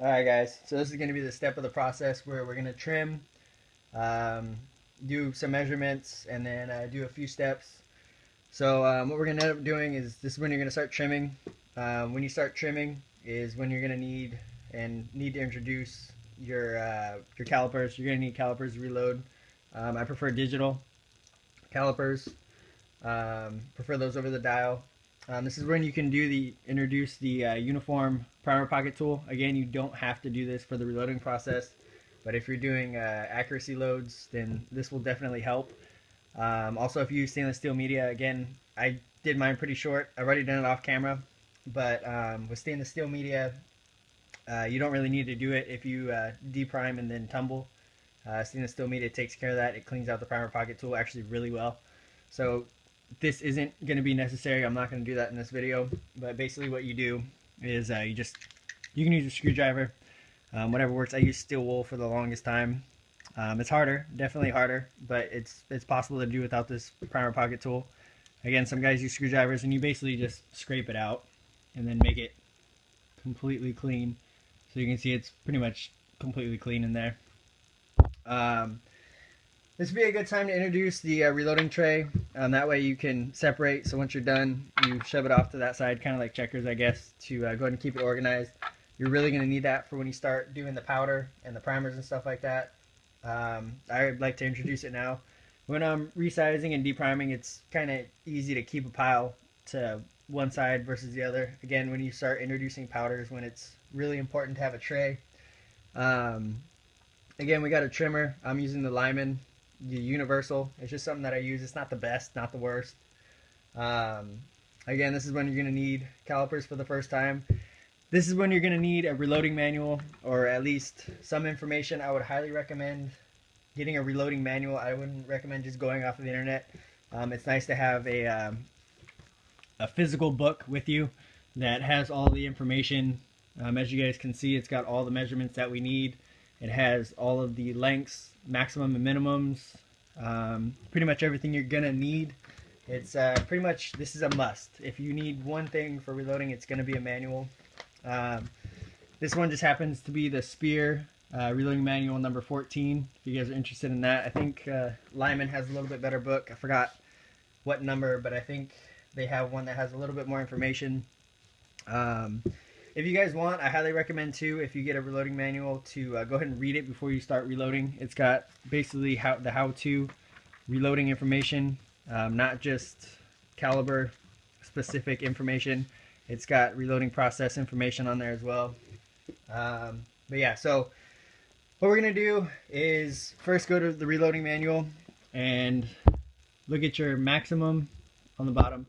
Alright guys, so this is going to be the step of the process where we're going to trim, um, do some measurements, and then do a few steps. So what we're going to end up doing is this is when you're going to start trimming. When you start trimming is when you're going to need to introduce your calipers. You're going to need calipers to reload. I prefer digital calipers. Prefer those over the dial. This is when you can introduce the uniform primer pocket tool. Again, you don't have to do this for the reloading process, but if you're doing accuracy loads, then this will definitely help. Also, if you use stainless steel media, again, I did mine pretty short. I've already done it off camera, but with stainless steel media, you don't really need to do it if you deprime and then tumble. Stainless steel media takes care of that. It cleans out the primer pocket tool actually really well. So this isn't going to be necessary. I'm not going to do that in this video, but basically what you do is you can use a screwdriver, whatever works. I use steel wool for the longest time. It's harder, definitely harder, but it's possible to do without this primer pocket tool. Again, some guys use screwdrivers, and you basically just scrape it out and then make it completely clean. So you can see it's pretty much completely clean in there. This would be a good time to introduce the reloading tray. That way you can separate, so once you're done, you shove it off to that side, kind of like checkers, I guess, to go ahead and keep it organized. You're really going to need that for when you start doing the powder and the primers and stuff like that. I'd like to introduce it now. When I'm resizing and depriming, it's kind of easy to keep a pile to one side versus the other. Again, when you start introducing powders, when it's really important to have a tray. Again, we got a trimmer. I'm using the Lyman, the Universal. It's just something that I use. It's not the best, not the worst. Again, this is when you're going to need calipers for the first time. This is when you're going to need a reloading manual, or at least some information. I would highly recommend getting a reloading manual. I wouldn't recommend just going off of the internet. It's nice to have a physical book with you that has all the information. As you guys can see, it's got all the measurements that we need. It has all of the lengths, maximum and minimums, pretty much everything you're gonna need. It's pretty much, this is a must. If you need one thing for reloading, it's gonna be a manual. This one just happens to be the Speer reloading manual number 14. If you guys are interested in that, I think Lyman has a little bit better book. I forgot what number, but I think they have one that has a little bit more information. If you guys want, I highly recommend too, if you get a reloading manual, to go ahead and read it before you start reloading. It's got basically the how-to reloading information, not just caliber specific information. It's got reloading process information on there as well. But yeah, so what we're going to do is first go to the reloading manual and look at your maximum on the bottom.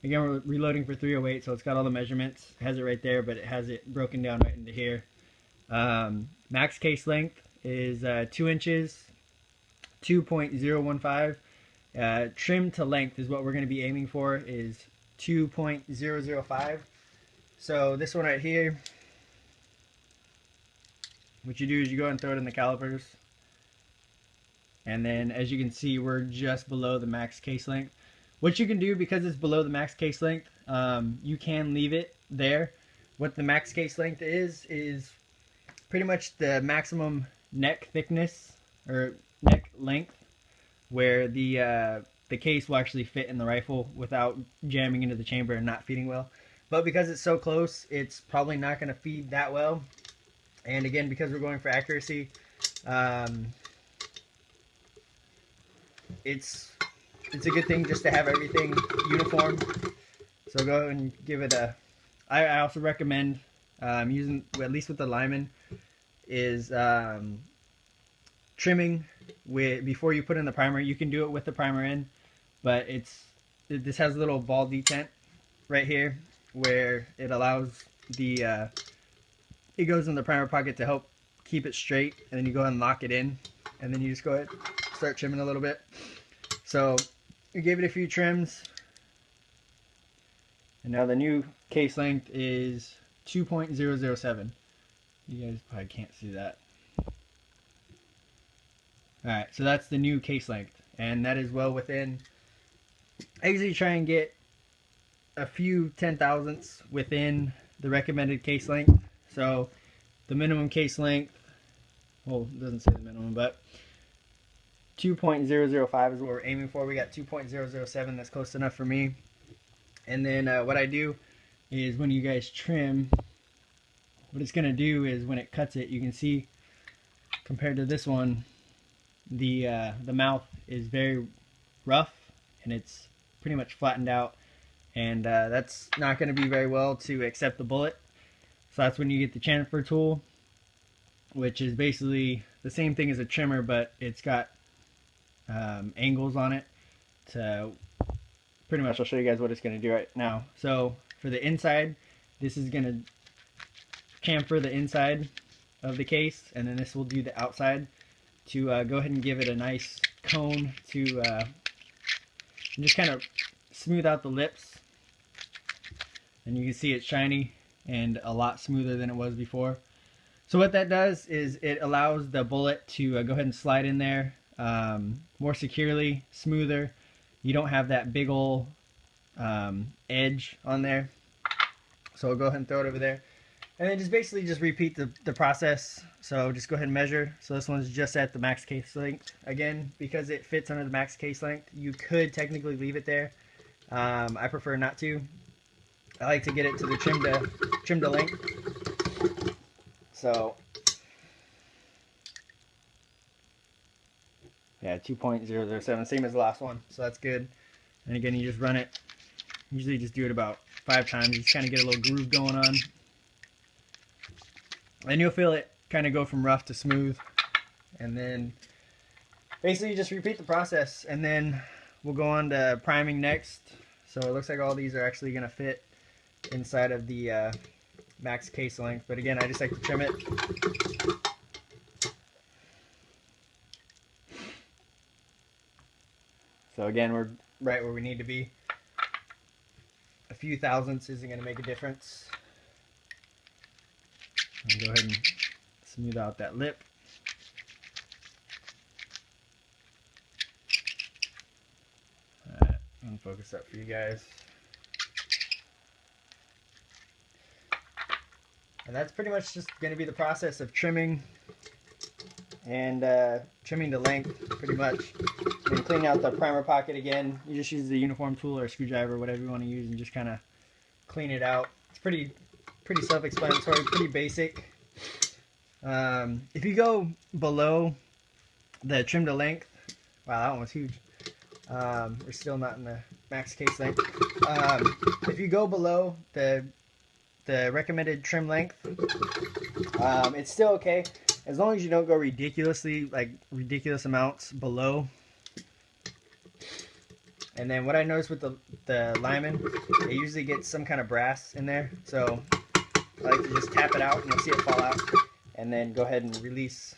Again, we're reloading for 308, so it's got all the measurements. It has it right there, but it has it broken down right into here. Max case length is 2 inches, 2.015. Trim to length is what we're going to be aiming for, is 2.005. So this one right here, what you do is you go and throw it in the calipers. And then, as you can see, we're just below the max case length. What you can do, because it's below the max case length, you can leave it there. What the max case length is pretty much the maximum neck thickness, or neck length, where the case will actually fit in the rifle without jamming into the chamber and not feeding well. But because it's so close, it's probably not going to feed that well. And again, because we're going for accuracy, it's a good thing just to have everything uniform. So go and give it a... I also recommend using, at least with the Lyman, is trimming before you put in the primer. You can do it with the primer in, but this has a little ball detent right here where it allows it goes in the primer pocket to help keep it straight, and then you go ahead and lock it in, and then you just go ahead and start trimming a little bit. So we gave it a few trims, and now the new case length is 2.007. You guys probably can't see that. Alright, so that's the new case length, and that is well within. I usually try and get a few 10 thousandths within the recommended case length. So the minimum case length, well, it doesn't say the minimum, but 2.005 is what we're aiming for. We got 2.007, that's close enough for me. And then what I do is when you guys trim, what it's going to do is when it cuts it, you can see compared to this one, the mouth is very rough and it's pretty much flattened out, and that's not going to be very well to accept the bullet. So that's when you get the chamfer tool, which is basically the same thing as a trimmer, but it's got angles on it to pretty much, I'll show you guys what it's going to do right now. So for the inside, this is going to chamfer the inside of the case, and then this will do the outside to go ahead and give it a nice cone to just kind of smooth out the lips. And you can see it's shiny and a lot smoother than it was before. So what that does is it allows the bullet to go ahead and slide in there more securely, smoother. You don't have that big ol' edge on there. So I'll go ahead and throw it over there. And then just basically just repeat the process. So just go ahead and measure. So this one's just at the max case length. Again, because it fits under the max case length, you could technically leave it there. I prefer not to. I like to get it to the trim to length. So yeah, 2.007, same as the last one. So that's good. And again, you just run it. Usually just do it about 5 times. You just kind of get a little groove going on. And you'll feel it kind of go from rough to smooth. And then basically you just repeat the process. And then we'll go on to priming next. So it looks like all these are actually going to fit inside of the max case length. But again, I just like to trim it. So again, we're right where we need to be. A few thousandths isn't going to make a difference. I'll go ahead and smooth out that lip. Alright, I'm going to focus that for you guys. And that's pretty much just going to be the process of trimming and trimming the length, pretty much. And cleaning out the primer pocket again. You just use the uniform tool or a screwdriver, whatever you want to use, and just kind of clean it out. It's pretty self-explanatory, pretty basic. If you go below the trim to length, wow, that one was huge. We're still not in the max case length. If you go below the recommended trim length, it's still okay as long as you don't go ridiculous amounts below. And then what I noticed with the Lyman, it usually gets some kind of brass in there, so I like to just tap it out and you'll see it fall out, and then go ahead and release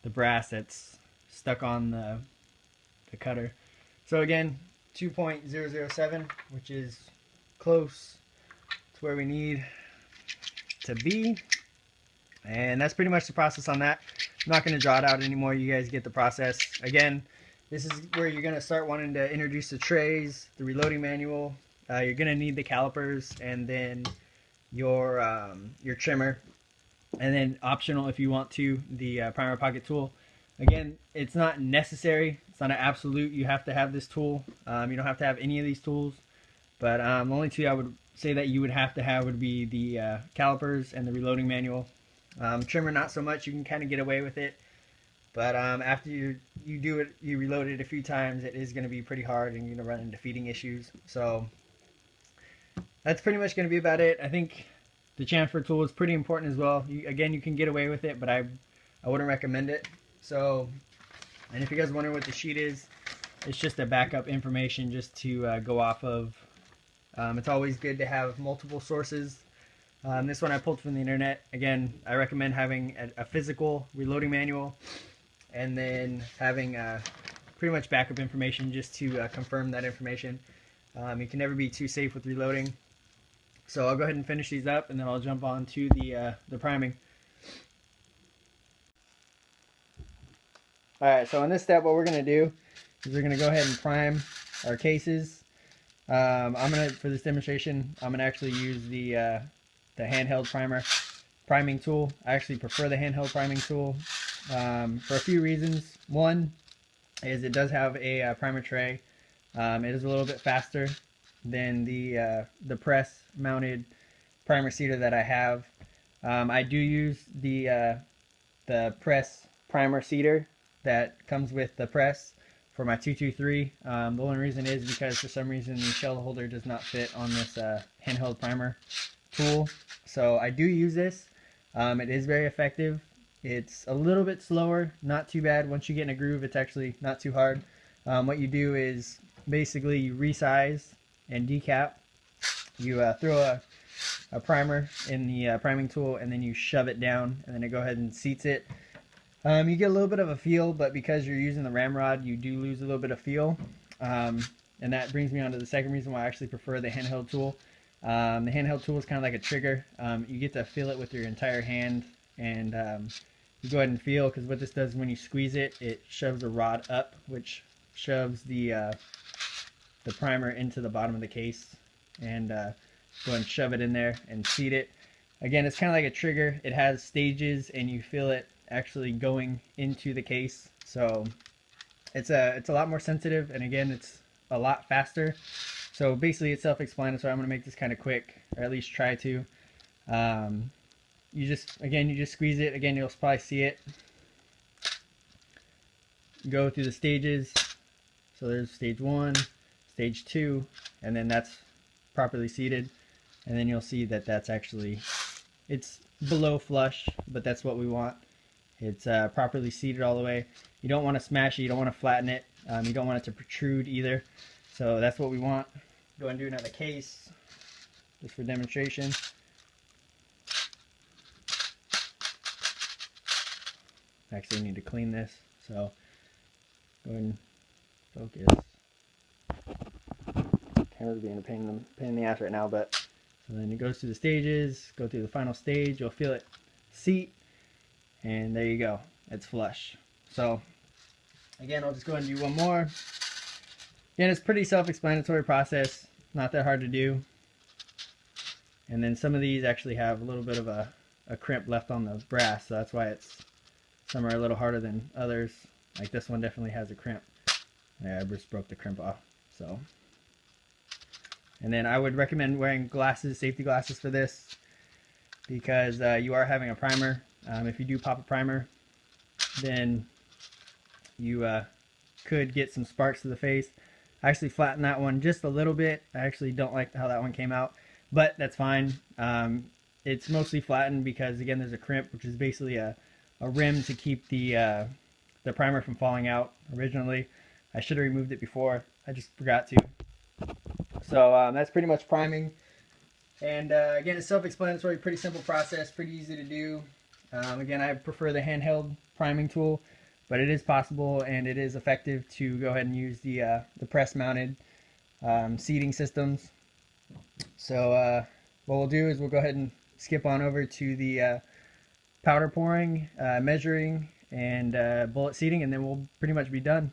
the brass that's stuck on the cutter. So again, 2.007, which is close to where we need to be. And that's pretty much the process on that. I'm not going to draw it out anymore. You guys get the process. Again, this is where you're going to start wanting to introduce the trays, the reloading manual. You're going to need the calipers, and then your trimmer. And then optional, if you want to, the primer pocket tool. Again, it's not necessary. It's not an absolute. You have to have this tool. You don't have to have any of these tools. But the only two I would say that you would have to have would be the calipers and the reloading manual. Trimmer, not so much. You can kind of get away with it. But after you do it, you reload it a few times, it is going to be pretty hard and you're going to run into feeding issues. So that's pretty much going to be about it. I think the chamfer tool is pretty important as well. Again, you can get away with it, but I wouldn't recommend it. So, and if you guys are wondering what the sheet is, it's just a backup information just to go off of. It's always good to have multiple sources. This one I pulled from the internet. Again, I recommend having a physical reloading manual, and then having pretty much backup information just to confirm that information. You can never be too safe with reloading. So I'll go ahead and finish these up, and then I'll jump on to the priming. Alright, so in this step what we're going to do is we're going to go ahead and prime our cases. For this demonstration, I'm going to actually use the handheld primer. priming tool. I actually prefer the handheld priming tool for a few reasons. One is it does have a primer tray. It is a little bit faster than the press mounted primer seeder that I have. I do use the press primer seeder that comes with the press for my 223. The only reason is because for some reason the shell holder does not fit on this handheld primer tool. So I do use this. It is very effective. It's a little bit slower, not too bad. Once you get in a groove, it's actually not too hard. What you do is basically you resize and decap. You throw a primer in the priming tool, and then you shove it down, and then it go ahead and seats it. You get a little bit of a feel, but because you're using the ramrod, you do lose a little bit of feel. And that brings me on to the second reason why I actually prefer the handheld tool. The handheld tool is kind of like a trigger. You get to feel it with your entire hand, and you go ahead and feel, because what this does when you squeeze it, it shoves the rod up, which shoves the primer into the bottom of the case, and go ahead and shove it in there and seat it. Again, it's kind of like a trigger. It has stages, and you feel it actually going into the case. So it's a lot more sensitive, and again, it's a lot faster. So basically, it's self-explanatory. I'm going to make this kind of quick, or at least try to. You just squeeze it. Again, you'll probably see it. Go through the stages. So there's stage 1, stage 2, and then that's properly seated. And then you'll see that that's actually, it's below flush, but that's what we want. It's properly seated all the way. You don't want to smash it. You don't want to flatten it. You don't want it to protrude either. So that's what we want. Go ahead and do another case, just for demonstration. Actually, I need to clean this, so go ahead and focus. Camera's being a pain in the ass right now, but so then it goes through the stages, go through the final stage, you'll feel it seat, and there you go, it's flush. So again, I'll just go ahead and do one more. Again, it's pretty self-explanatory process, not that hard to do. And then some of these actually have a little bit of a crimp left on the brass, so that's why some are a little harder than others. Like this one definitely has a crimp. Yeah, I just broke the crimp off. So, and then I would recommend wearing glasses, safety glasses for this, because you are having a primer. If you do pop a primer, then you could get some sparks to the face. I actually flattened that one just a little bit. I actually don't like how that one came out, but that's fine. It's mostly flattened because, again, there's a crimp, which is basically a rim to keep the primer from falling out originally. I should have removed it before. I just forgot to. So that's pretty much priming. And again, it's self-explanatory, pretty simple process, pretty easy to do. Again, I prefer the handheld priming tool, but it is possible and it is effective to go ahead and use the press-mounted seating systems. So what we'll do is we'll go ahead and skip on over to the powder pouring, measuring, and bullet seating, and then we'll pretty much be done.